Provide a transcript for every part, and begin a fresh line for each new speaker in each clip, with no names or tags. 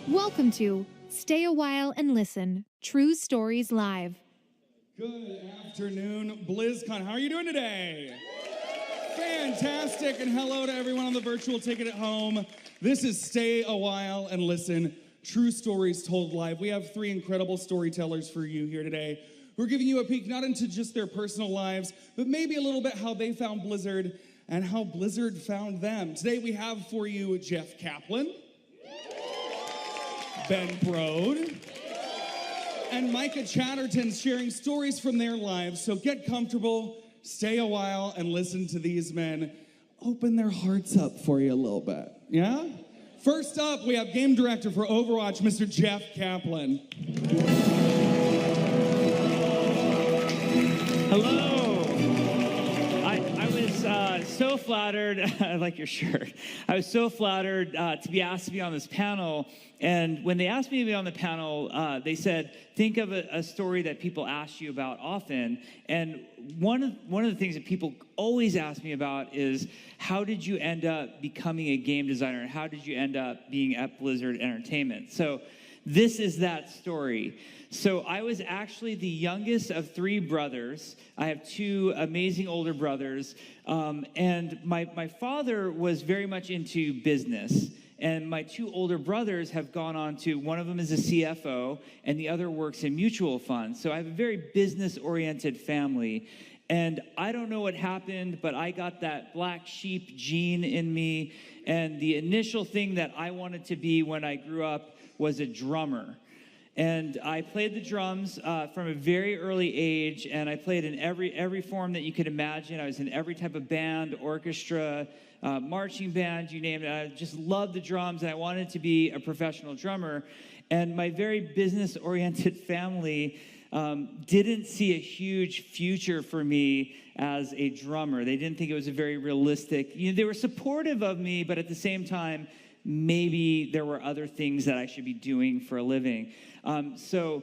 Welcome to Stay a While and Listen, True Stories Live.
Good afternoon, Blizzcon. How are you doing today? Fantastic, and hello to everyone on the virtual ticket at home. This is Stay a While and Listen, True Stories Told Live. We have three incredible storytellers for you here today. We're giving you a peek not into just their personal lives, but maybe a little bit how they found Blizzard and how Blizzard found them. Today we have for you Jeff Kaplan, Ben Brode, and Micah Chatterton sharing stories from their lives. So get comfortable, stay a while, and listen to these men open their hearts up for you a little bit. Yeah? First up, we have game director for Overwatch, Mr. Jeff Kaplan.
Hello. I was so flattered. I like your shirt. I was so flattered to be asked to be on this panel. And when they asked me to be on the panel, they said, think of a story that people ask you about often. And one of the things that people always ask me about is, how did you end up becoming a game designer? And how did you end up being at Blizzard Entertainment? So this is that story. So I was actually the youngest of three brothers. I have two amazing older brothers. And my father was very much into business. And my two older brothers have gone on to, one of them is a CFO, and the other works in mutual funds. So I have a very business-oriented family. And I don't know what happened, but I got that black sheep gene in me. And the initial thing that I wanted to be when I grew up was a drummer. And I played the drums from a very early age, and I played in every form that you could imagine. I was in every type of band, orchestra, marching band, you name it. I just loved the drums, and I wanted to be a professional drummer. And my very business-oriented family didn't see a huge future for me as a drummer. They didn't think it was a very realistic, they were supportive of me, but at the same time, maybe there were other things that I should be doing for a living. So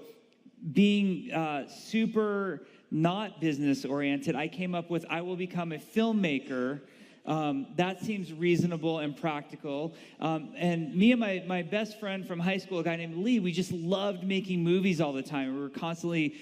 being super not business-oriented, I came up with, I will become a filmmaker. That seems reasonable and practical. And me and my best friend from high school, a guy named Lee, we just loved making movies all the time. We were constantly,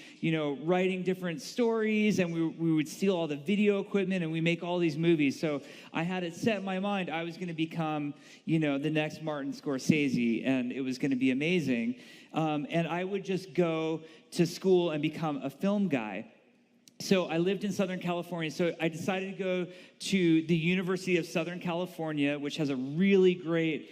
writing different stories, and we would steal all the video equipment, and we make all these movies. So I had it set in my mind I was going to become, the next Martin Scorsese, and it was going to be amazing. And I would just go to school and become a film guy. So I lived in Southern California, so I decided to go to the University of Southern California, which has a really great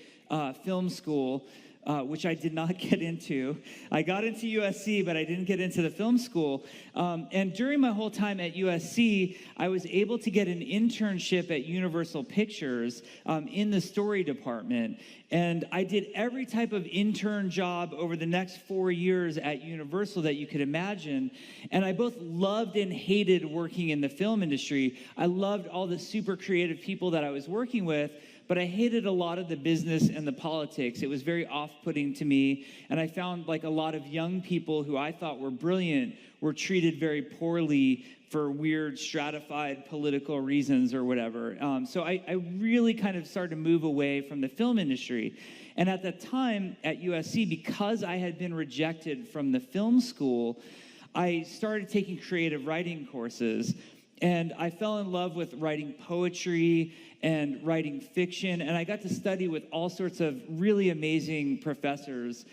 film school, which I did not get into. I got into USC, but I didn't get into the film school. And during my whole time at USC, I was able to get an internship at Universal Pictures in the story department. And I did every type of intern job over the next 4 years at Universal that you could imagine. And I both loved and hated working in the film industry. I loved all the super creative people that I was working with, but I hated a lot of the business and the politics. It was very off-putting to me. And I found like a lot of young people who I thought were brilliant were treated very poorly for weird stratified political reasons or whatever. So I really kind of started to move away from the film industry. And at that time at USC, because I had been rejected from the film school, I started taking creative writing courses. And I fell in love with writing poetry and writing fiction, and I got to study with all sorts of really amazing professors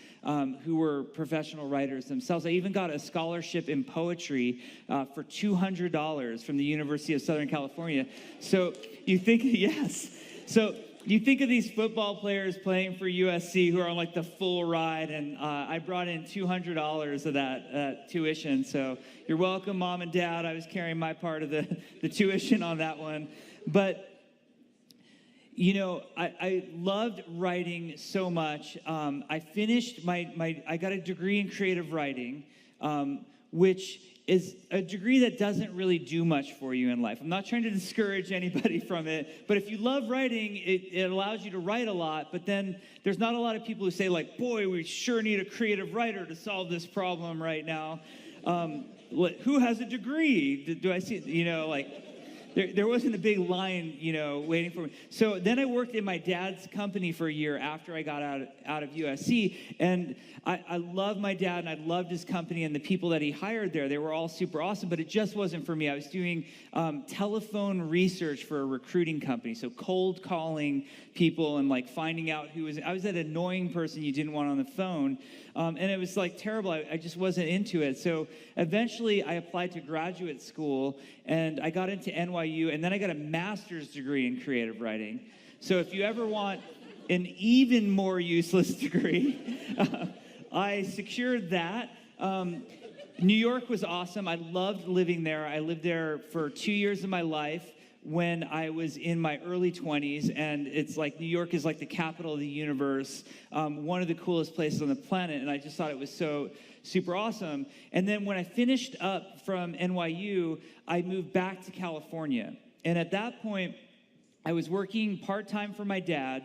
who were professional writers themselves. I even got a scholarship in poetry for $200 from the University of Southern California. So you think, yes. So you think of these football players playing for USC who are on like the full ride, and I brought in $200 of that tuition. So you're welcome, Mom and Dad. I was carrying my part of the tuition on that one. But, I loved writing so much. I finished I got a degree in creative writing, which is a degree that doesn't really do much for you in life. I'm not trying to discourage anybody from it, but if you love writing, it allows you to write a lot, but then there's not a lot of people who say like, boy, we sure need a creative writer to solve this problem right now. Who has a degree? Do I see, There wasn't a big line, waiting for me. So then I worked in my dad's company for a year after I got out of USC. And I loved my dad, and I loved his company and the people that he hired there. They were all super awesome, but it just wasn't for me. I was doing telephone research for a recruiting company. So cold calling people and like finding out I was that annoying person you didn't want on the phone. And it was like terrible. I just wasn't into it. So eventually I applied to graduate school, and I got into NYU, and then I got a master's degree in creative writing. So if you ever want an even more useless degree, I secured that. New York was awesome. I loved living there. I lived there for 2 years of my life when I was in my early 20s, and it's like New York is like the capital of the universe, one of the coolest places on the planet, and I just thought it was so super awesome. And then when I finished up from NYU, I moved back to California. And at that point, I was working part-time for my dad,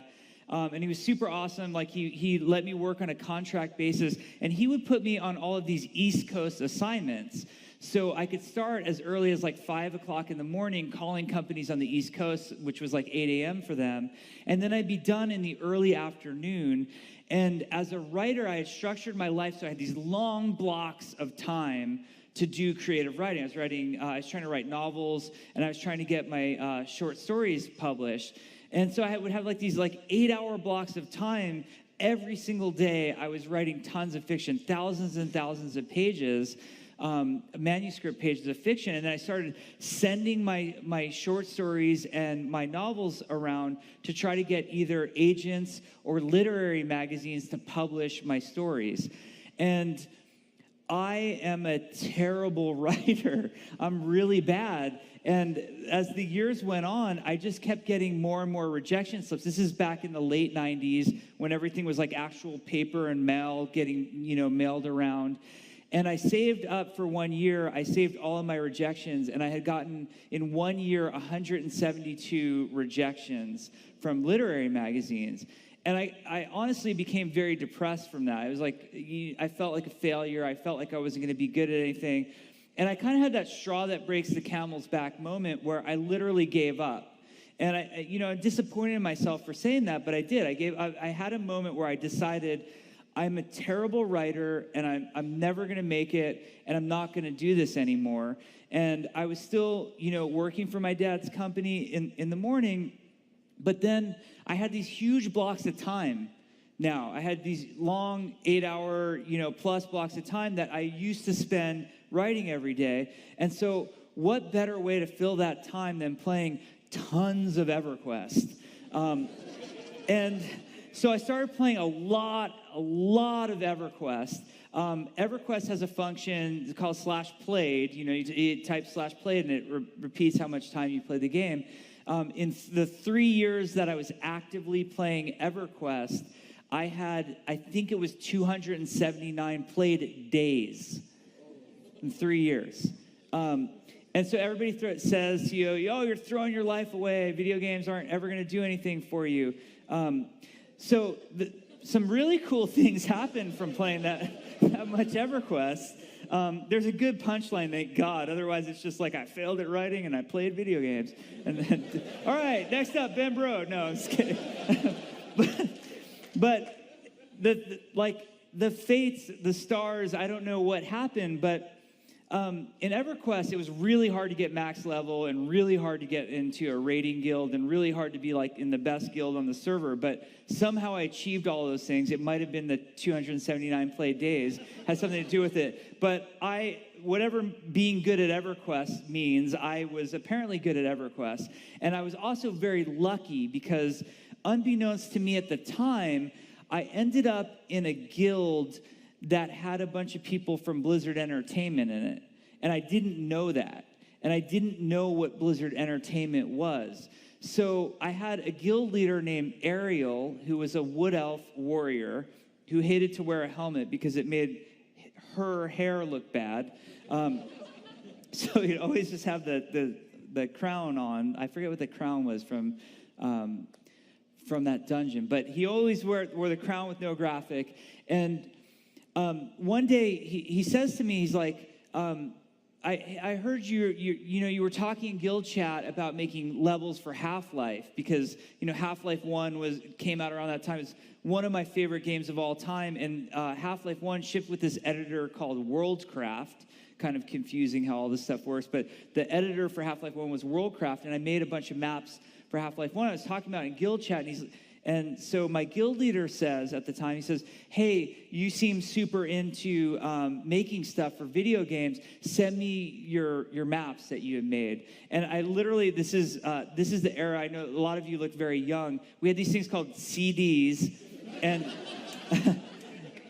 and he was super awesome. Like he let me work on a contract basis, and he would put me on all of these East Coast assignments. So I could start as early as like 5 o'clock in the morning calling companies on the East Coast, which was like 8 a.m. for them. And then I'd be done in the early afternoon. And as a writer, I had structured my life so I had these long blocks of time to do creative writing. I was trying to write novels, and I was trying to get my short stories published. And so I would have like these like 8-hour blocks of time every single day. I was writing tons of fiction, thousands and thousands of pages. Manuscript pages of fiction, and then I started sending my short stories and my novels around to try to get either agents or literary magazines to publish my stories. And I am a terrible writer. I'm really bad. And as the years went on, I just kept getting more and more rejection slips. This is back in the late 90s when everything was like actual paper and mail getting, mailed around. And I saved up for 1 year. I saved all of my rejections, and I had gotten, in 1 year, 172 rejections from literary magazines. And I honestly became very depressed from that. It was like, I felt like a failure. I felt like I wasn't going to be good at anything. And I kind of had that straw that breaks the camel's back moment where I literally gave up. And I'm disappointed in myself for saying that, but I did. I had a moment where I decided, I'm a terrible writer, and I'm never going to make it, and I'm not going to do this anymore. And I was still, working for my dad's company in the morning, but then I had these huge blocks of time. Now, I had these long 8-hour, plus blocks of time that I used to spend writing every day. And so what better way to fill that time than playing tons of EverQuest? And so I started playing a lot of EverQuest. EverQuest has a function called /played. You type /played, and it repeats how much time you play the game. In the 3 years that I was actively playing EverQuest, I had, I think it was 279 played days in 3 years. And so everybody says, you're throwing your life away. Video games aren't ever going to do anything for you. So some really cool things happened from playing that much EverQuest. There's a good punchline, thank God. Otherwise, it's just like I failed at writing and I played video games. And then, all right, next up, Ben Bro. No, I'm just kidding. but the fates, the stars, I don't know what happened, but in EverQuest, it was really hard to get max level and really hard to get into a rating guild and really hard to be like in the best guild on the server. But somehow I achieved all of those things. It might have been the 279 played days, had something to do with it. But whatever being good at EverQuest means, I was apparently good at EverQuest. And I was also very lucky because unbeknownst to me at the time, I ended up in a guild that had a bunch of people from Blizzard Entertainment in it. And I didn't know that. And I didn't know what Blizzard Entertainment was. So I had a guild leader named Ariel, who was a wood elf warrior, who hated to wear a helmet because it made her hair look bad. So he'd always just have the crown on. I forget what the crown was from that dungeon. But he always wore the crown with no graphic. And one day he says to me, he's like, I heard you were talking in guild chat about making levels for Half-Life because Half-Life 1 came out around that time. It's one of my favorite games of all time, and Half-Life 1 shipped with this editor called Worldcraft. Kind of confusing how all this stuff works, but the editor for Half-Life 1 was Worldcraft, and I made a bunch of maps for Half-Life 1. I was talking about it in guild chat, and so my guild leader says at the time, he says, "Hey, you seem super into making stuff for video games. Send me your maps that you have made." And I literally, this is the era. I know a lot of you look very young. We had these things called CDs, and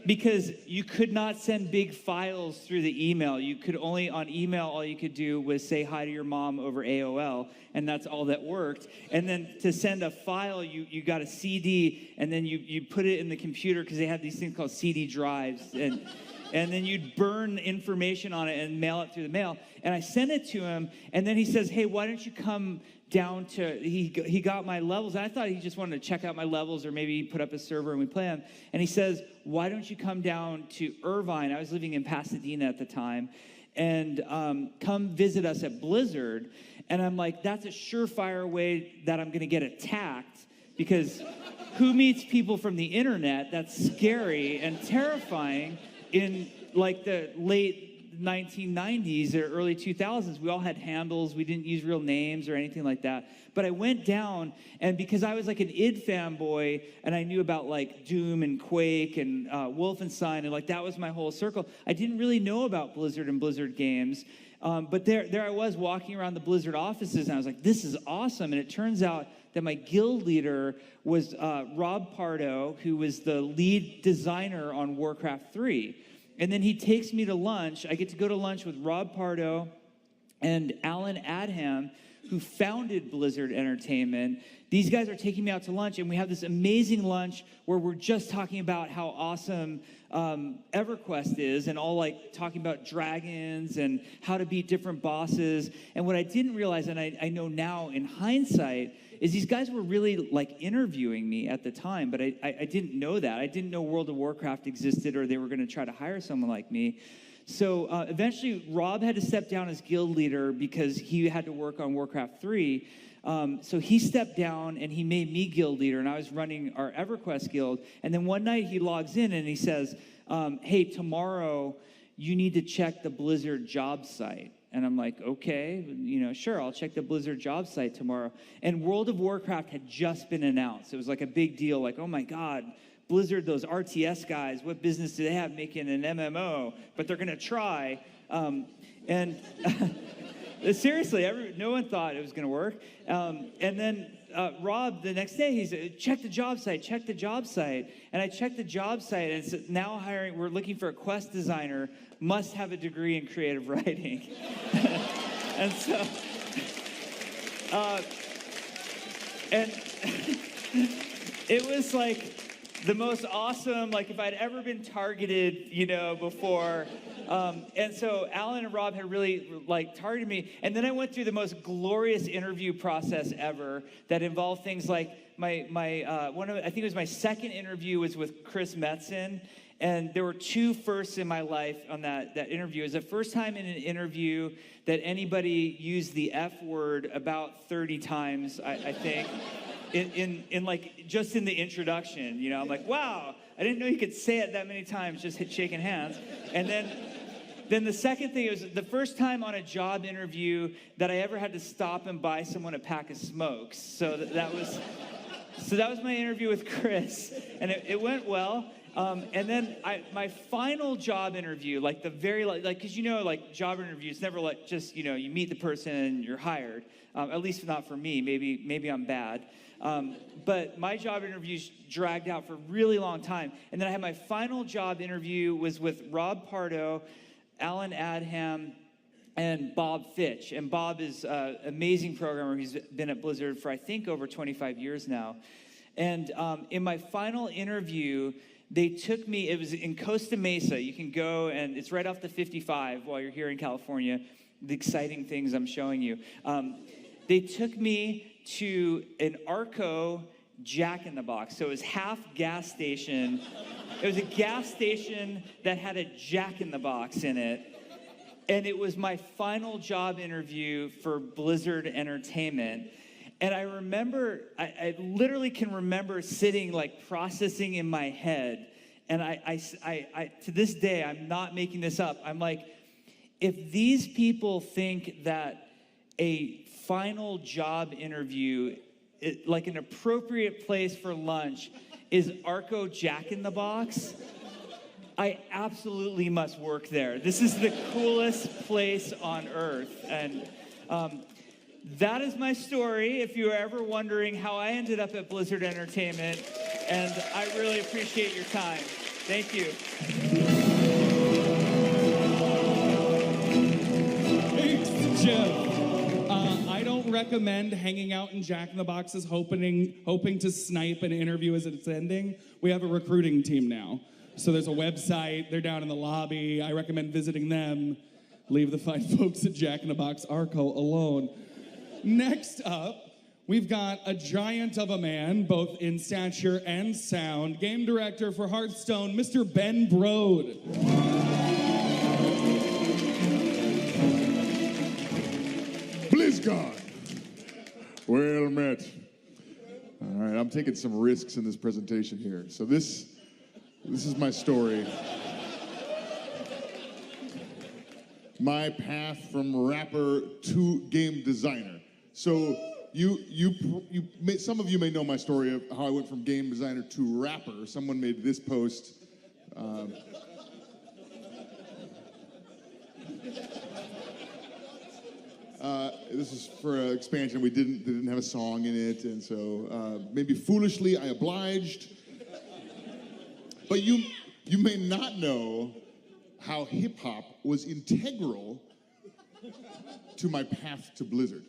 because you could not send big files through the email. You could only, on email, all you could do was say hi to your mom over AOL, and that's all that worked. And then to send a file, you got a CD, and then you put it in the computer because they had these things called CD drives, and then you'd burn information on it and mail it through the mail. And I sent it to him, and then he says, "Hey, why don't you come down to," he got my levels, and I thought he just wanted to check out my levels or maybe put up a server and we play them. And he says, "Why don't you come down to Irvine?" I was living in Pasadena at the time. "And come visit us at Blizzard." And I'm like, that's a surefire way that I'm going to get attacked, because who meets people from the internet? That's scary and terrifying. In like the late 1990s or early 2000s, we all had handles. We didn't use real names or anything like that. But I went down, and because I was like an id fanboy, and I knew about like Doom and Quake and Wolfenstein, and like that was my whole circle, I didn't really know about Blizzard and Blizzard games. But there I was walking around the Blizzard offices, and I was like, this is awesome. And it turns out that my guild leader was Rob Pardo, who was the lead designer on Warcraft 3. And then he takes me to lunch. I get to go to lunch with Rob Pardo and Alan Adham, who founded Blizzard Entertainment. These guys are taking me out to lunch, and we have this amazing lunch where we're just talking about how awesome EverQuest is, and all like talking about dragons and how to beat different bosses. And what I didn't realize, and I know now in hindsight, is these guys were really like interviewing me at the time, but I didn't know that. I didn't know World of Warcraft existed, or they were going to try to hire someone like me. So eventually, Rob had to step down as guild leader because he had to work on Warcraft 3. So he stepped down, and he made me guild leader, and I was running our EverQuest guild. And then one night, he logs in, and he says, "Hey, tomorrow, you need to check the Blizzard job site." And I'm like, okay, sure, I'll check the Blizzard job site tomorrow. And World of Warcraft had just been announced. It was like a big deal, like, oh my God, Blizzard, those RTS guys, what business do they have making an MMO? But they're gonna try. Seriously, no one thought it was gonna work. And then Rob, the next day, he said, check the job site. And I checked the job site, and it's now hiring, we're looking for a quest designer, must have a degree in creative writing. And so, and it was like the most awesome, like if I'd ever been targeted, before. And so Alan and Rob had really like targeted me. And then I went through the most glorious interview process ever that involved things like I think it was my second interview was with Chris Metzen. And there were two firsts in my life on that interview. It was the first time in an interview that anybody used the F word about 30 times, I think, in like, just in the introduction. I'm like, wow, I didn't know you could say it that many times, just shaking hands. And then the second thing, it was the first time on a job interview that I ever had to stop and buy someone a pack of smokes. So that was my interview with Chris, and it went well. And then my final job interview, like the very, because like job interviews, never like just, you meet the person and you're hired. At least not for me, maybe I'm bad. But my job interviews dragged out for a really long time. And then I had my final job interview was with Rob Pardo, Alan Adham, and Bob Fitch. And Bob is an amazing programmer. He's been at Blizzard for, I think, over 25 years now. And in my final interview, they took me, it was in Costa Mesa. You can go, and it's right off the 55 while you're here in California, the exciting things I'm showing you. They took me to an Arco Jack in the Box. So it was half gas station. It was a gas station that had a Jack in the Box in it. And it was my final job interview for Blizzard Entertainment. And I remember, I literally can remember sitting like processing in my head. And I to this day, I'm not making this up. I'm like, if these people think that a final job interview, like an appropriate place for lunch, is Arco Jack in the Box, I absolutely must work there. This is the coolest place on earth. And that is my story, if you were ever wondering how I ended up at Blizzard Entertainment. And I really appreciate your time. Thank you.
Thanks, Jeff. I don't recommend hanging out in Jack in the Boxes hoping to snipe an interview as it's ending. We have a recruiting team now. So there's a website, they're down in the lobby. I recommend visiting them. Leave the fine folks at Jack in the Box Arco alone. Next up, we've got a giant of a man, both in stature and sound, game director for Hearthstone, Mr. Ben Brode.
Blizzcon. Well met. All right, I'm taking some risks in this presentation here. So this is my story. My path from rapper to game designer. So some of you may know my story of how I went from game designer to rapper. Someone made this post. This is for an expansion. They didn't have a song in it, and so maybe foolishly I obliged. But you may not know how hip hop was integral to my path to Blizzard.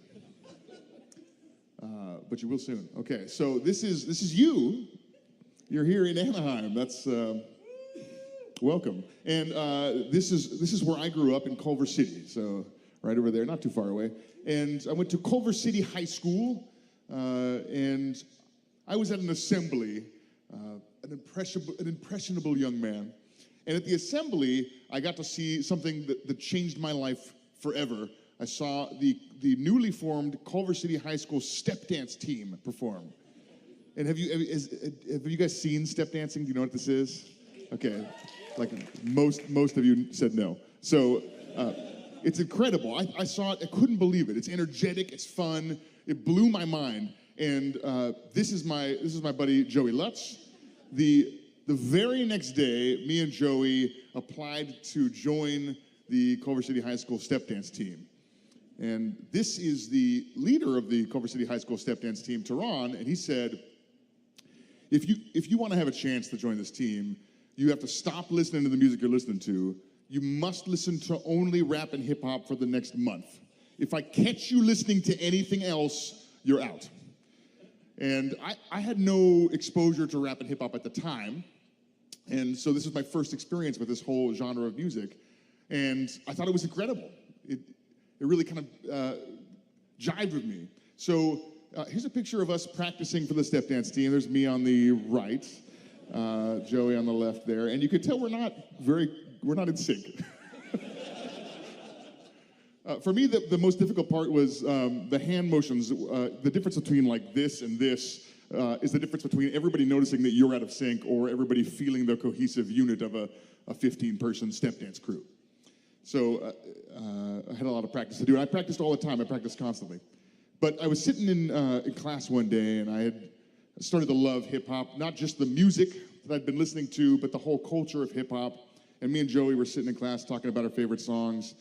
But you will soon. Okay, so this is you. You're here in Anaheim. That's welcome. And this is where I grew up in Culver City. So right over there, not too far away. And I went to Culver City High School, and I was at an assembly, an impressionable young man. And at the assembly, I got to see something that changed my life forever. I saw the newly formed Culver City High School step dance team perform. And have you guys seen step dancing? Do you know what this is? Okay, like most of you said no. So it's incredible. I saw it. I couldn't believe it. It's energetic. It's fun. It blew my mind. And this is my buddy Joey Lutz. The very next day, me and Joey applied to join the Culver City High School step dance team. And this is the leader of the Culver City High School step dance team, Tehran, and he said, if you want to have a chance to join this team, you have to stop listening to the music you're listening to. You must listen to only rap and hip hop for the next month. If I catch you listening to anything else, you're out. And I had no exposure to rap and hip hop at the time. And so this was my first experience with this whole genre of music. And I thought it was incredible. It really kind of jived with me. So here's a picture of us practicing for the step dance team. There's me on the right, Joey on the left there. And you could tell we're not in sync. For me, the most difficult part was the hand motions. The difference between like this and this is the difference between everybody noticing that you're out of sync or everybody feeling the cohesive unit of a 15-person step dance crew. So I had a lot of practice to do. And I practiced all the time. I practiced constantly. But I was sitting in class one day, and I had started to love hip-hop, not just the music that I'd been listening to, but the whole culture of hip-hop. And me and Joey were sitting in class talking about our favorite songs,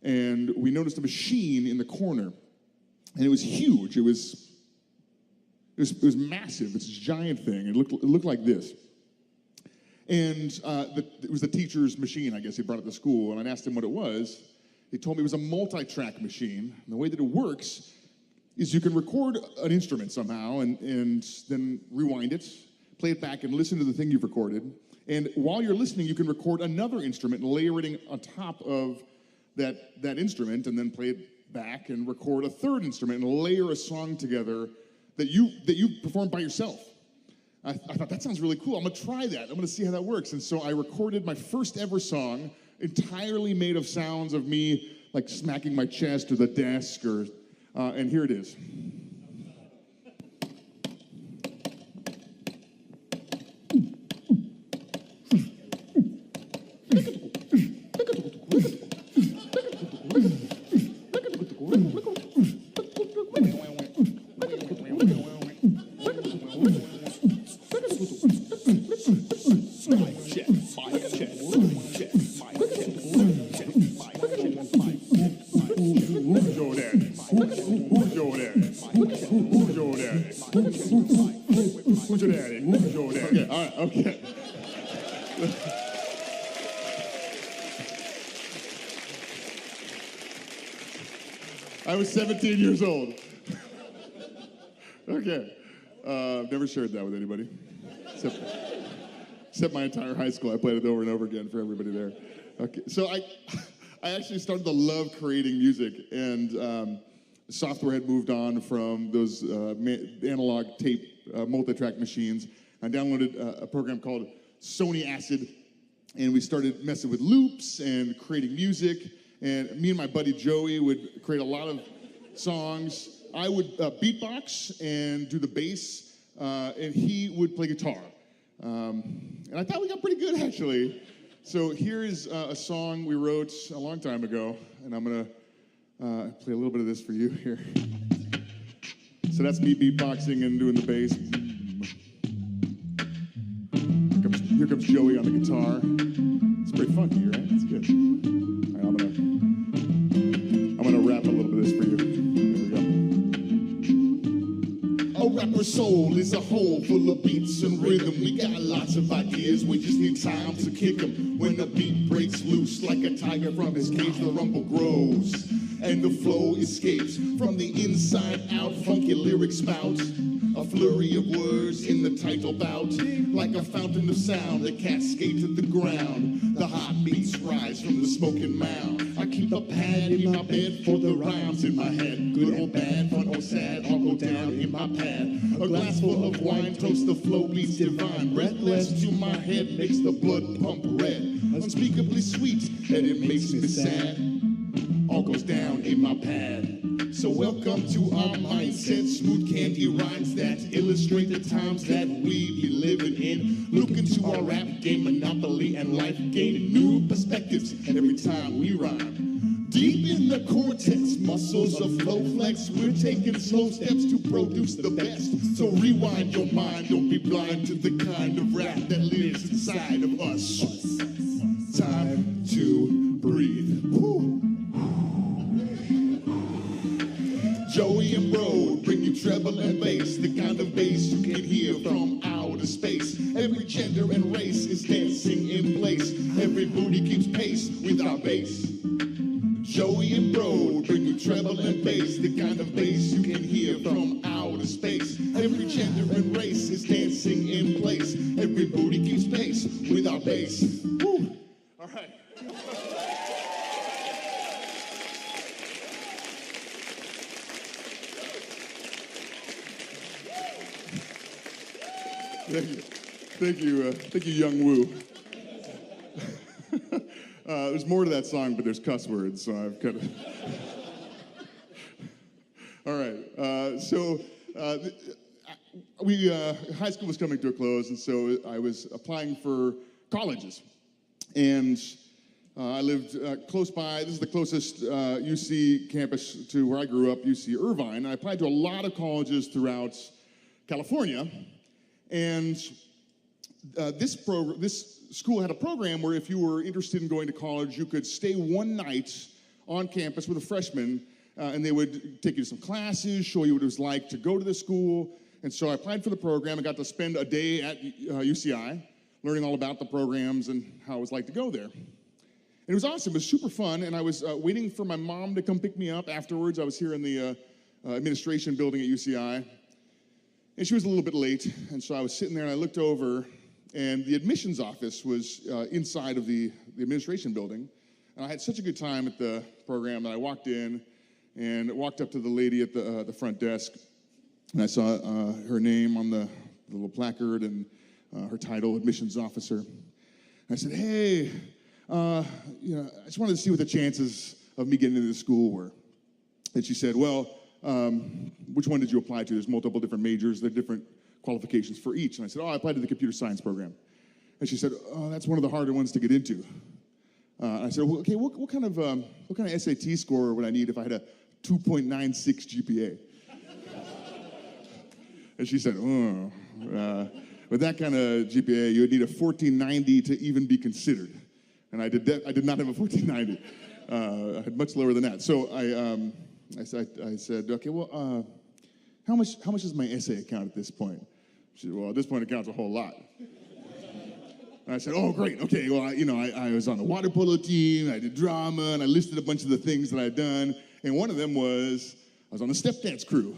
and we noticed a machine in the corner, and it was huge. It was massive. It's a giant thing. It looked like this. And it was the teacher's machine, I guess. He brought it to school, and I asked him what it was. He told me it was a multi-track machine. And the way that it works is you can record an instrument somehow and then rewind it, play it back, and listen to the thing you've recorded. And while you're listening, you can record another instrument, layering on top of that instrument, and then play it back and record a third instrument and layer a song together that you performed by yourself. I thought, that sounds really cool. I'm going to try that. I'm going to see how that works. And so I recorded my first ever song entirely made of sounds of me like smacking my chest or the desk, or and here it is. Who's your daddy? Who's your daddy? Okay, all right, okay. I was 17 years old. Okay. Never shared that with anybody. Except my entire high school. I played it over and over again for everybody there. Okay, so I actually started to love creating music, and software had moved on from those analog tape multi-track machines. I downloaded a program called Sony Acid, and we started messing with loops and creating music. And me and my buddy Joey would create a lot of songs. I would beatbox and do the bass, and he would play guitar. And I thought we got pretty good, actually. So here is a song we wrote a long time ago, and I'm gonna play a little bit of this for you here. So that's me beatboxing and doing the bass. Here comes Joey on the guitar. It's pretty funky, right? It's good. All right, I'm gonna rap a little bit of this for you. There we go. A rapper's soul is a hole full of beats and rhythm. We got lots of ideas, we just need time to kick them. When the beat breaks loose like a tiger from his cage, the rumble grows and the flow escapes from the inside out. Funky lyrics spout, a flurry of words in the title bout, like a fountain of sound that cascade to the ground. The hot beats rise from the smoking mound. I keep a pad in my bed for the rhymes in my head. Good or bad, fun or sad, all go down in my pad. A glass full of wine toasts the flow beats divine. Breathless to my head makes the blood pump red. Unspeakably sweet, and it makes me sad. All goes down in my pad. So welcome to our mindset, smooth candy rhymes that illustrate the times that we be living in. Look into our rap game, monopoly and life, gaining new perspectives every time we rhyme. Deep in the cortex, muscles of flow flex, we're taking slow steps to produce the best. So rewind your mind, don't be blind to the kind of rap that lives inside of us. Time to breathe. Woo. Joey and Bro bring you treble and bass, the kind of bass you can hear from outer space. Every gender and race is dancing in place. Every booty keeps pace with our bass. Joey and Bro bring you treble and bass, the kind of bass you can hear from outer space. Every gender and race is dancing in place. Every booty keeps pace with our bass. Woo. All right. Thank you, Young Woo. There's more to that song, but there's cuss words, so I've kind of. All right, high school was coming to a close, and so I was applying for colleges, and I lived close by. This is the closest UC campus to where I grew up, UC Irvine. I applied to a lot of colleges throughout California. And this school had a program where if you were interested in going to college, you could stay one night on campus with a freshman, and they would take you to some classes, show you what it was like to go to the school. And so I applied for the program and got to spend a day at UCI, learning all about the programs and how it was like to go there. And it was awesome. It was super fun, and I was waiting for my mom to come pick me up afterwards. I was here in the administration building at UCI. And she was a little bit late, and so I was sitting there, and I looked over, and the admissions office was inside of the administration building. And I had such a good time at the program that I walked in and walked up to the lady at the front desk, and I saw her name on the little placard and her title, admissions officer. And I said, "Hey, I just wanted to see what the chances of me getting into the school were. And she said, well, which one did you apply to? There's multiple different majors. There are different qualifications for each. And I said, I applied to the computer science program. And she said, oh, that's one of the harder ones to get into. I said, well, okay, what kind of SAT score would I need if I had a 2.96 GPA? And she said, with that kind of GPA, you would need a 1490 to even be considered. And I did not have a 1490. I had much lower than that. So I said, okay, well, how much does my essay account at this point? She said, well, at this point, it counts a whole lot. And I said, oh, great, okay, well, I was on the water polo team, I did drama, and I listed a bunch of the things that I'd done, and one of them was, I was on the step dance crew.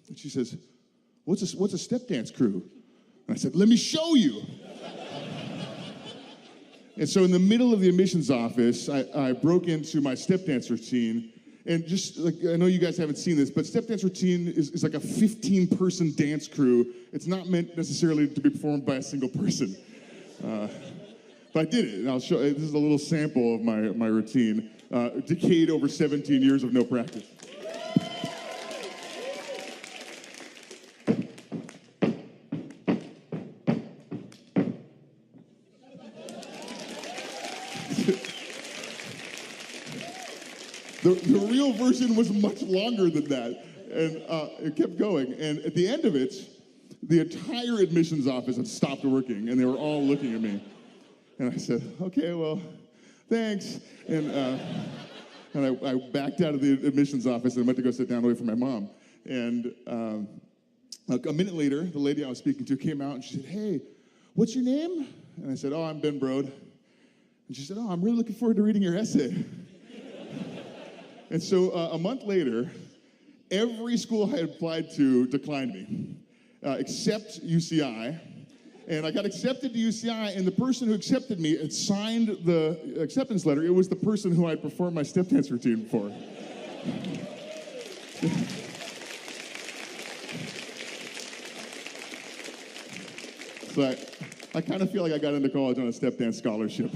And she says, what's a step dance crew? And I said, let me show you. And so in the middle of the admissions office, I broke into my step dance routine, and just like, I know you guys haven't seen this, but step dance routine is like a 15-person dance crew. It's not meant necessarily to be performed by a single person. But I did it, and I'll show. This is a little sample of my routine. Decayed over 17 years of no practice. The real version was much longer than that, and it kept going. And at the end of it, the entire admissions office had stopped working, and they were all looking at me. And I said, okay, well, thanks. And I backed out of the admissions office and went to go sit down away from my mom. And a minute later, the lady I was speaking to came out, and she said, hey, what's your name? And I said, oh, I'm Ben Brode. And she said, oh, I'm really looking forward to reading your essay. And so a month later, every school I had applied to declined me, except UCI. And I got accepted to UCI, and the person who accepted me had signed the acceptance letter. It was the person who I'd performed my step dance routine for. So I kind of feel like I got into college on a step dance scholarship.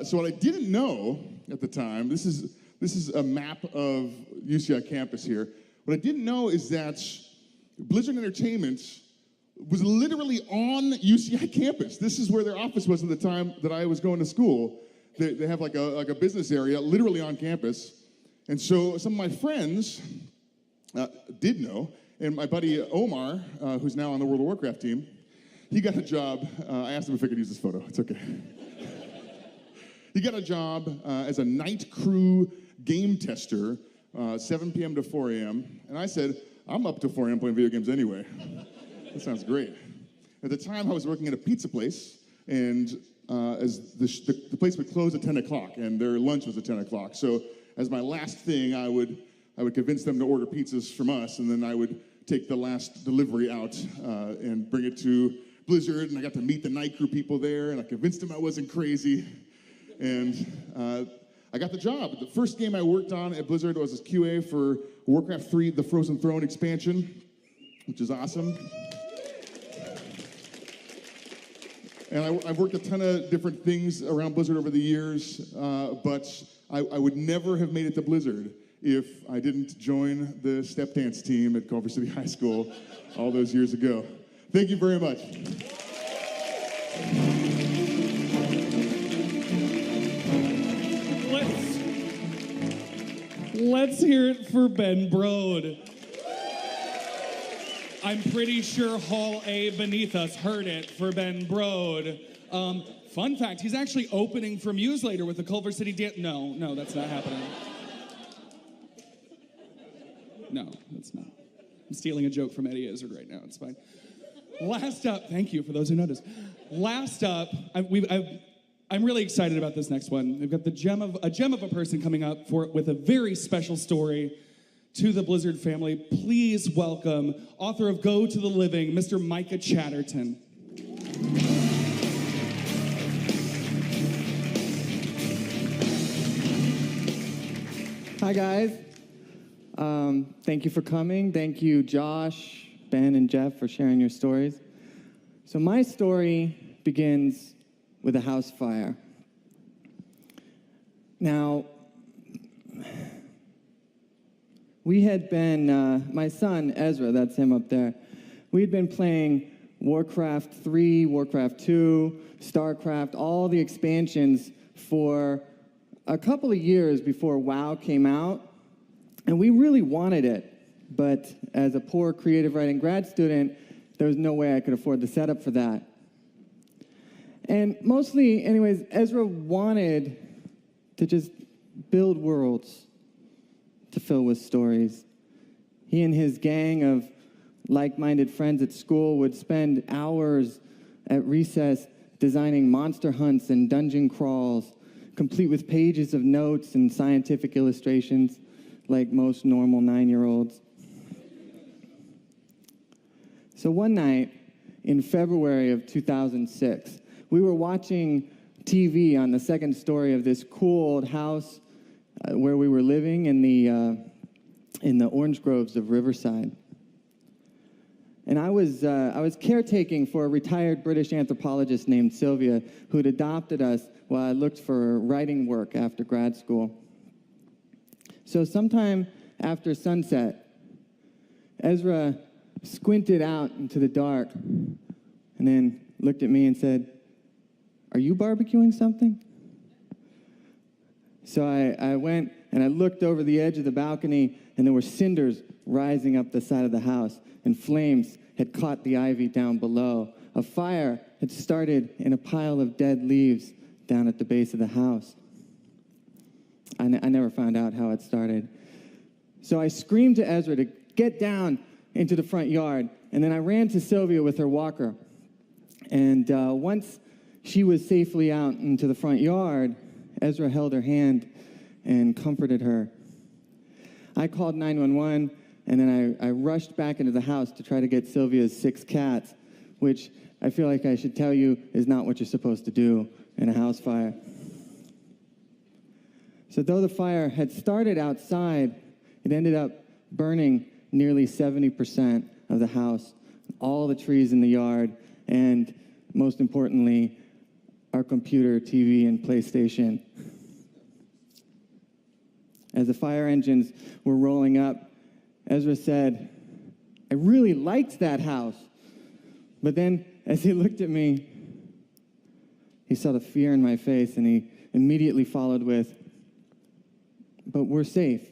So what I didn't know at the time, this is a map of UCI campus here. What I didn't know is that Blizzard Entertainment was literally on UCI campus. This is where their office was at the time that I was going to school. They have like a business area literally on campus. And so some of my friends did know, and my buddy Omar, who's now on the World of Warcraft team, he got a job. I asked him if I could use this photo. It's okay. He got a job as a night crew game tester, 7 p.m. to 4 a.m. And I said, I'm up to 4 a.m. playing video games anyway. That sounds great. At the time, I was working at a pizza place, and as the place would close at 10 o'clock, and their lunch was at 10 o'clock. So as my last thing, I would convince them to order pizzas from us, and then I would take the last delivery out and bring it to Blizzard, and I got to meet the night crew people there, and I convinced them I wasn't crazy. And I got the job. The first game I worked on at Blizzard was as QA for Warcraft 3, the Frozen Throne expansion, which is awesome. And I've worked a ton of different things around Blizzard over the years, but I would never have made it to Blizzard if I didn't join the step dance team at Culver City High School all those years ago. Thank you very much.
Let's hear it for Ben Brode. I'm pretty sure Hall A beneath us heard it for Ben Brode. Fun fact, he's actually opening for Muse later with the Culver City Dance. No, that's not happening. No, that's not. I'm stealing a joke from Eddie Izzard right now. It's fine. Last up, thank you for those who noticed. Last up, I'm really excited about this next one. We've got a gem of a person coming up with a very special story to the Blizzard family. Please welcome author of Go to the Living, Mr. Micah Chatterton.
Hi, guys. Thank you for coming. Thank you, Josh, Ben, and Jeff, for sharing your stories. So my story begins with a house fire. Now, we had been, my son, Ezra, that's him up there, we had been playing Warcraft 3, Warcraft 2, StarCraft, all the expansions for a couple of years before WoW came out, and we really wanted it. But as a poor creative writing grad student, there was no way I could afford the setup for that. And mostly, anyways, Ezra wanted to just build worlds to fill with stories. He and his gang of like-minded friends at school would spend hours at recess designing monster hunts and dungeon crawls, complete with pages of notes and scientific illustrations, like most normal 9-year-olds. So one night in February of 2006, we were watching TV on the second story of this cool old house where we were living in the orange groves of Riverside. And I was caretaking for a retired British anthropologist named Sylvia who had adopted us while I looked for writing work after grad school. So sometime after sunset, Ezra squinted out into the dark and then looked at me and said, "Are you barbecuing something?" So I went and I looked over the edge of the balcony, and there were cinders rising up the side of the house, and flames had caught the ivy down below. A fire had started in a pile of dead leaves down at the base of the house. I never found out how it started. So I screamed to Ezra to get down into the front yard, and then I ran to Sylvia with her walker. And once she was safely out into the front yard, Ezra held her hand and comforted her. I called 911, and then I rushed back into the house to try to get Sylvia's 6 cats, which I feel like I should tell you is not what you're supposed to do in a house fire. So though the fire had started outside, it ended up burning nearly 70% of the house, all the trees in the yard, and most importantly, our computer, TV, and PlayStation. As the fire engines were rolling up, Ezra said, "I really liked that house." But then, as he looked at me, he saw the fear in my face, and he immediately followed with, "But we're safe,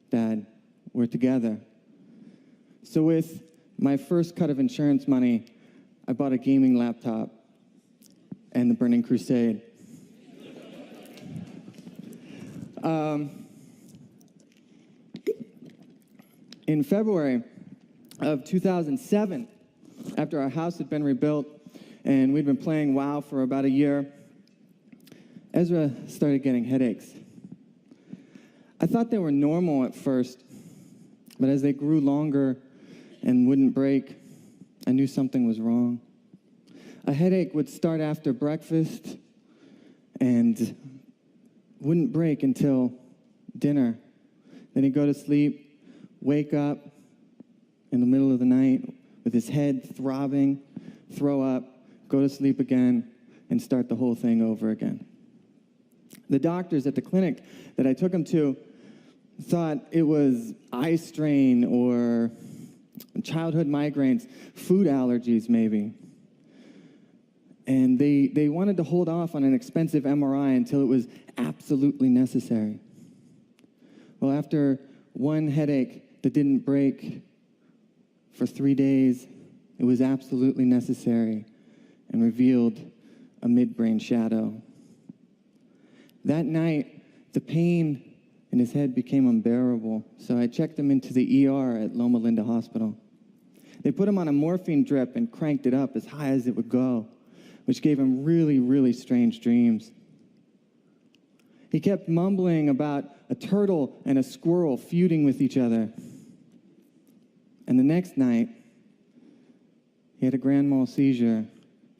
Dad. We're together." So with my first cut of insurance money, I bought a gaming laptop and the Burning Crusade. In February of 2007, after our house had been rebuilt and we'd been playing WoW for about a year, Ezra started getting headaches. I thought they were normal at first, but as they grew longer and wouldn't break, I knew something was wrong. A headache would start after breakfast and wouldn't break until dinner. Then he'd go to sleep, wake up in the middle of the night with his head throbbing, throw up, go to sleep again, and start the whole thing over again. The doctors at the clinic that I took him to thought it was eye strain or childhood migraines, food allergies maybe. And they wanted to hold off on an expensive MRI until it was absolutely necessary. Well, after one headache that didn't break for 3 days, it was absolutely necessary and revealed a midbrain shadow. That night, the pain in his head became unbearable, so I checked him into the ER at Loma Linda Hospital. They put him on a morphine drip and cranked it up as high as it would go, which gave him really, really strange dreams. He kept mumbling about a turtle and a squirrel feuding with each other. And the next night, he had a grand mal seizure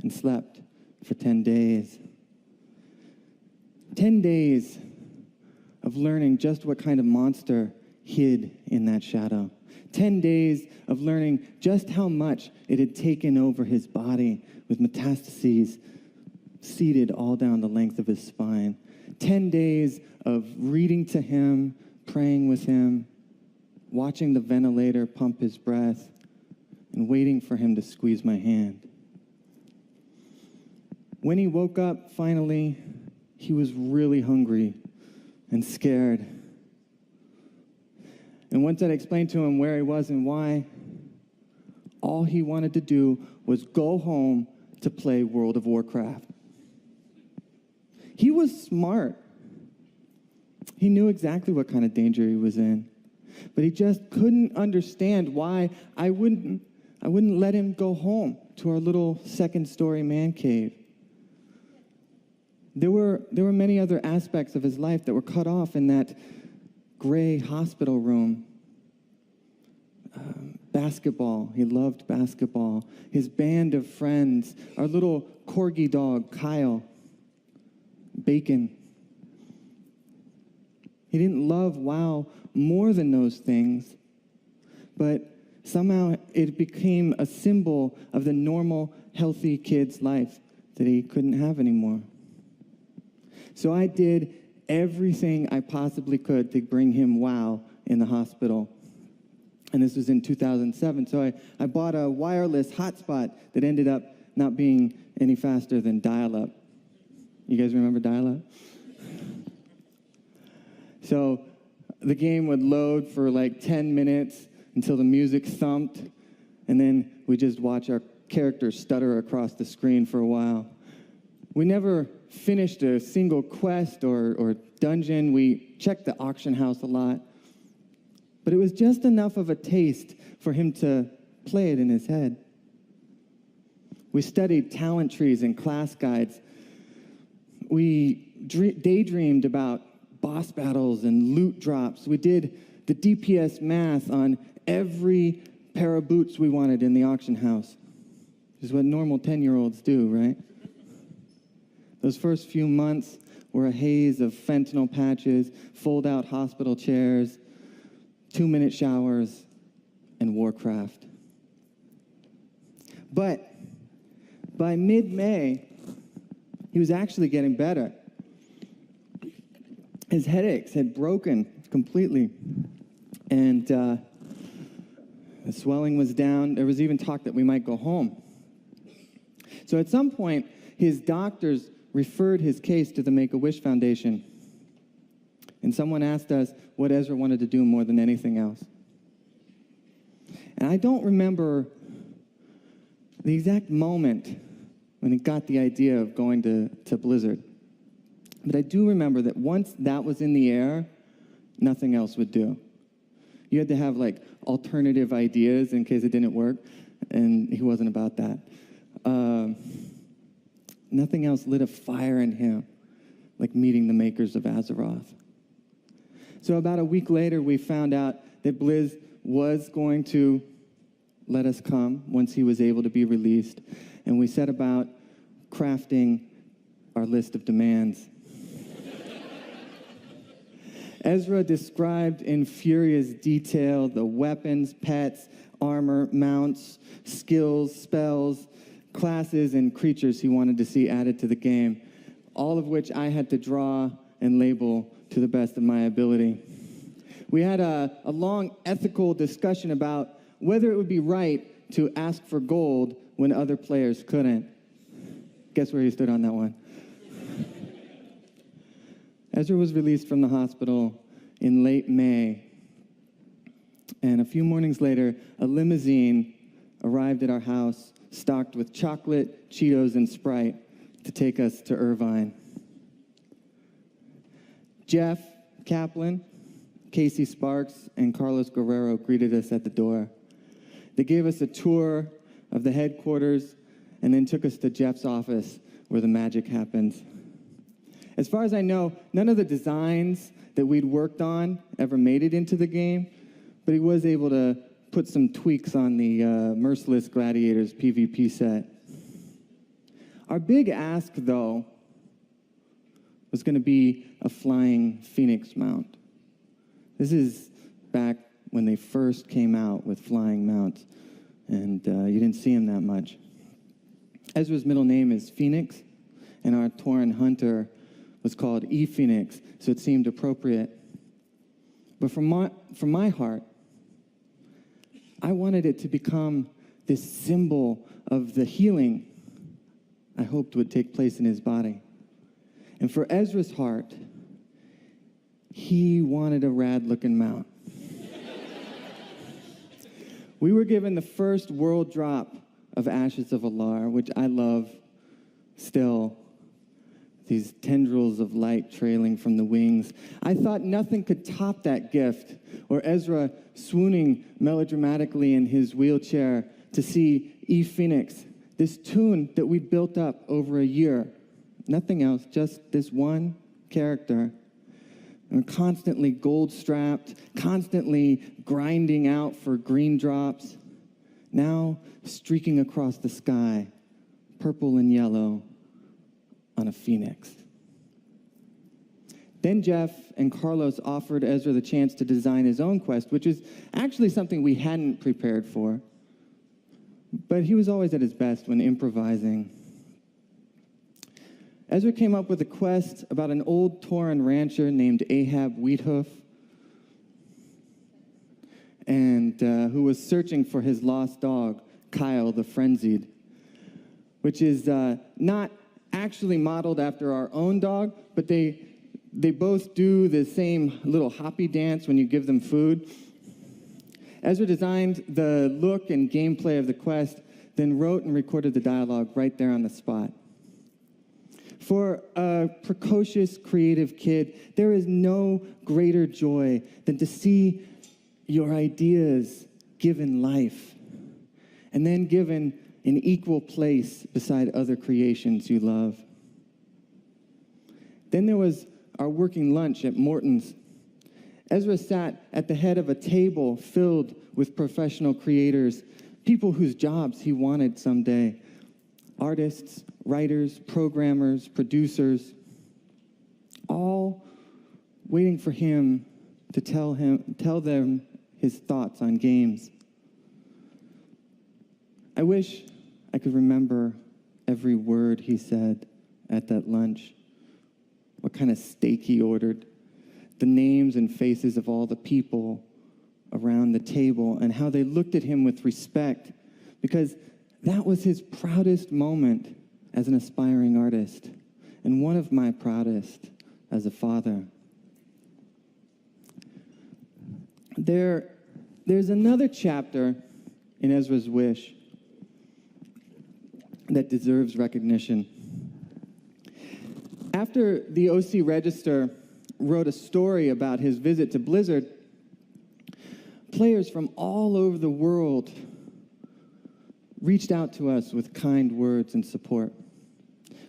and slept for 10 days. 10 days of learning just what kind of monster hid in that shadow. 10 days of learning just how much it had taken over his body with metastases seated all down the length of his spine. 10 days of reading to him, praying with him, watching the ventilator pump his breath, and waiting for him to squeeze my hand. When he woke up, finally, he was really hungry and scared. And once I'd explained to him where he was and why, all he wanted to do was go home to play World of Warcraft. He was smart. He knew exactly what kind of danger he was in. But he just couldn't understand why I wouldn't let him go home to our little second-story man cave. There were many other aspects of his life that were cut off in that gray hospital room. Basketball. He loved basketball. His band of friends. Our little corgi dog, Kyle. Bacon. He didn't love WoW more than those things, but somehow it became a symbol of the normal, healthy kid's life that he couldn't have anymore. So I did everything I possibly could to bring him WoW in the hospital. And this was in 2007. So I bought a wireless hotspot that ended up not being any faster than dial-up. You guys remember dial-up? So the game would load for like 10 minutes until the music thumped, and then we just watch our character stutter across the screen for a while. We never finished a single quest or dungeon. We checked the auction house a lot. But it was just enough of a taste for him to play it in his head. We studied talent trees and class guides. We daydreamed about boss battles and loot drops. We did the DPS math on every pair of boots we wanted in the auction house. Which is what normal 10-year-olds do, right? Those first few months were a haze of fentanyl patches, fold-out hospital chairs, 2-minute showers, and Warcraft. But by mid-May, he was actually getting better. His headaches had broken completely, and the swelling was down. There was even talk that we might go home. So at some point, his doctors referred his case to the Make-A-Wish Foundation, and someone asked us what Ezra wanted to do more than anything else. And I don't remember the exact moment when he got the idea of going to Blizzard. But I do remember that once that was in the air, nothing else would do. You had to have like alternative ideas in case it didn't work, and he wasn't about that. Nothing else lit a fire in him, like meeting the makers of Azeroth. So about a week later, we found out that Blizz was going to let us come once he was able to be released, and we set about crafting our list of demands. Ezra described in furious detail the weapons, pets, armor, mounts, skills, spells, classes, and creatures he wanted to see added to the game, all of which I had to draw and label to the best of my ability. We had a long ethical discussion about whether it would be right to ask for gold when other players couldn't. Guess where he stood on that one? Ezra was released from the hospital in late May, and a few mornings later, a limousine arrived at our house stocked with chocolate, Cheetos, and Sprite to take us to Irvine. Jeff Kaplan, Casey Sparks, and Carlos Guerrero greeted us at the door. They gave us a tour of the headquarters and then took us to Jeff's office where the magic happens. As far as I know, none of the designs that we'd worked on ever made it into the game, but he was able to put some tweaks on the Merciless Gladiators PvP set. Our big ask, though, was going to be a flying Phoenix mount. This is back when they first came out with flying mounts, and you didn't see him that much. Ezra's middle name is Phoenix, and our Tauren hunter was called E-Phoenix, so it seemed appropriate. But from my heart, I wanted it to become this symbol of the healing I hoped would take place in his body. And for Ezra's heart, he wanted a rad-looking mount. We were given the first world drop of Ashes of Alar, which I love still. These tendrils of light trailing from the wings. I thought nothing could top that gift, or Ezra swooning melodramatically in his wheelchair to see E-Phoenix, this tune that we built up over a year. Nothing else, just this one character. And constantly gold-strapped, constantly grinding out for green drops. Now streaking across the sky, purple and yellow, on a phoenix. Then Jeff and Carlos offered Ezra the chance to design his own quest, which is actually something we hadn't prepared for. But he was always at his best when improvising. Ezra came up with a quest about an old Tauren rancher named Ahab Wheathoof, and who was searching for his lost dog, Kyle the Frenzied, which is not actually modeled after our own dog, but they both do the same little hoppy dance when you give them food. Ezra designed the look and gameplay of the quest, then wrote and recorded the dialogue right there on the spot. For a precocious, creative kid, there is no greater joy than to see your ideas given life, and then given an equal place beside other creations you love. Then there was our working lunch at Morton's. Ezra sat at the head of a table filled with professional creators, people whose jobs he wanted someday. Artists, writers, programmers, producers, all waiting for him to tell them his thoughts on games. I wish I could remember every word he said at that lunch, what kind of steak he ordered, the names and faces of all the people around the table, and how they looked at him with respect, because that was his proudest moment as an aspiring artist, and one of my proudest as a father. There's another chapter in Ezra's wish that deserves recognition. After the OC Register wrote a story about his visit to Blizzard, players from all over the world reached out to us with kind words and support.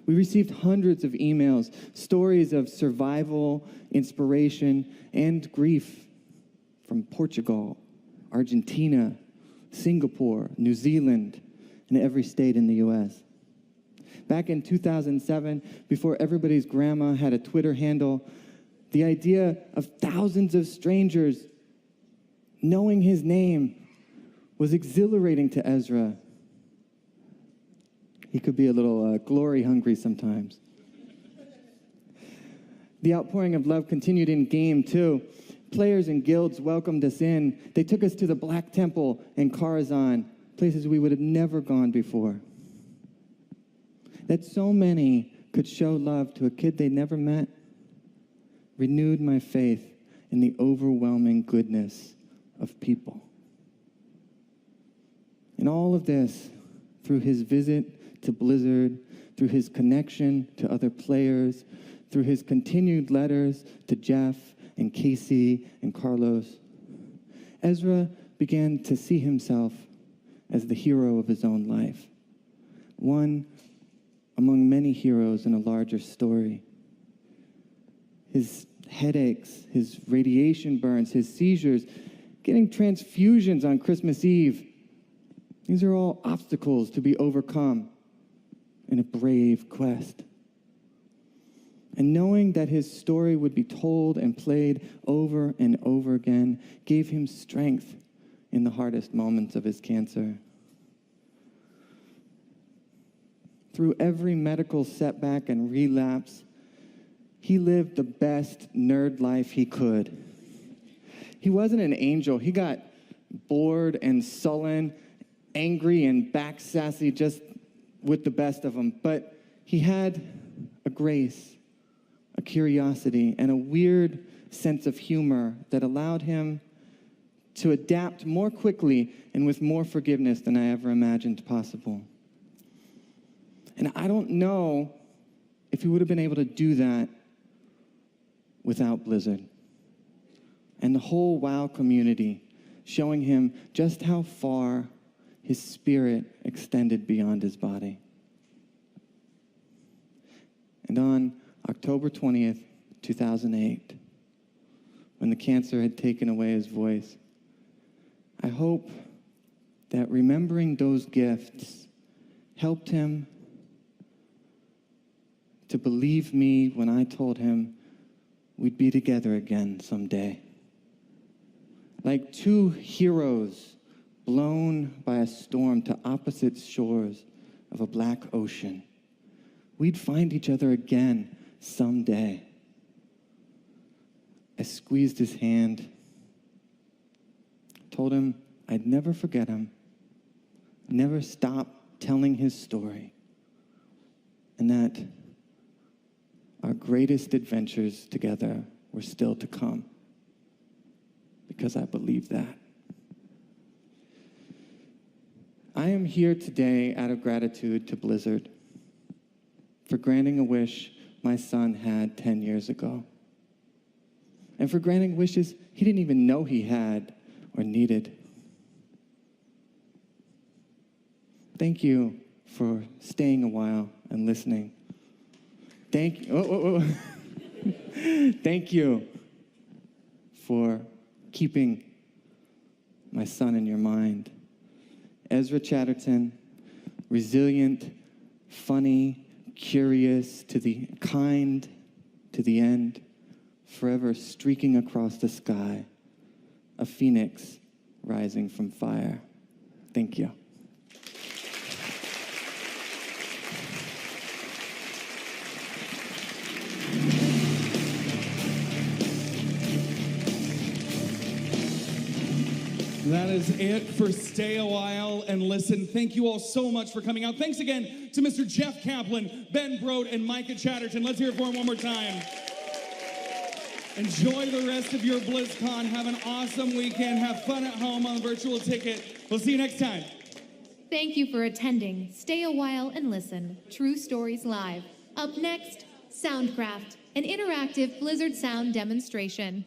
We received hundreds of emails, stories of survival, inspiration, and grief from Portugal, Argentina, Singapore, New Zealand, and every state in the US. Back in 2007, before everybody's grandma had a Twitter handle, the idea of thousands of strangers knowing his name was exhilarating to Ezra. He could be a little glory hungry sometimes. The outpouring of love continued in game, too. Players and guilds welcomed us in. They took us to the Black Temple and Karazhan, places we would have never gone before. That so many could show love to a kid they never met renewed my faith in the overwhelming goodness of people. And all of this, through his visit to Blizzard, through his connection to other players, through his continued letters to Jeff and Casey and Carlos, Ezra began to see himself as the hero of his own life, one among many heroes in a larger story. His headaches, his radiation burns, his seizures, getting transfusions on Christmas Eve, these are all obstacles to be overcome in a brave quest. And knowing that his story would be told and played over and over again gave him strength in the hardest moments of his cancer. Through every medical setback and relapse, he lived the best nerd life he could. He wasn't an angel. He got bored and sullen, angry and back sassy just with the best of them. But he had a grace, a curiosity, and a weird sense of humor that allowed him to adapt more quickly and with more forgiveness than I ever imagined possible. And I don't know if he would have been able to do that without Blizzard and the whole WoW community showing him just how far his spirit extended beyond his body. And on October 20th, 2008, when the cancer had taken away his voice, I hope that remembering those gifts helped him to believe me when I told him we'd be together again someday. Like two heroes blown by a storm to opposite shores of a black ocean, we'd find each other again someday. I squeezed his hand, told him I'd never forget him, never stop telling his story, and that our greatest adventures together were still to come, because I believe that. I am here today out of gratitude to Blizzard for granting a wish my son had 10 years ago, and for granting wishes he didn't even know he had or needed. Thank you for staying a while and listening. Thank you. Thank you for keeping my son in your mind. Ezra Chatterton, resilient, funny, curious, kind to the end, forever streaking across the sky, a phoenix rising from fire. Thank you.
That is it for Stay a While and Listen. Thank you all so much for coming out. Thanks again to Mr. Jeff Kaplan, Ben Broad, and Micah Chatterton. Let's hear it for him one more time. Enjoy the rest of your BlizzCon. Have an awesome weekend. Have fun at home on the virtual ticket. We'll see you next time.
Thank you for attending Stay a While and Listen, True Stories Live. Up next, Soundcraft, an interactive Blizzard sound demonstration.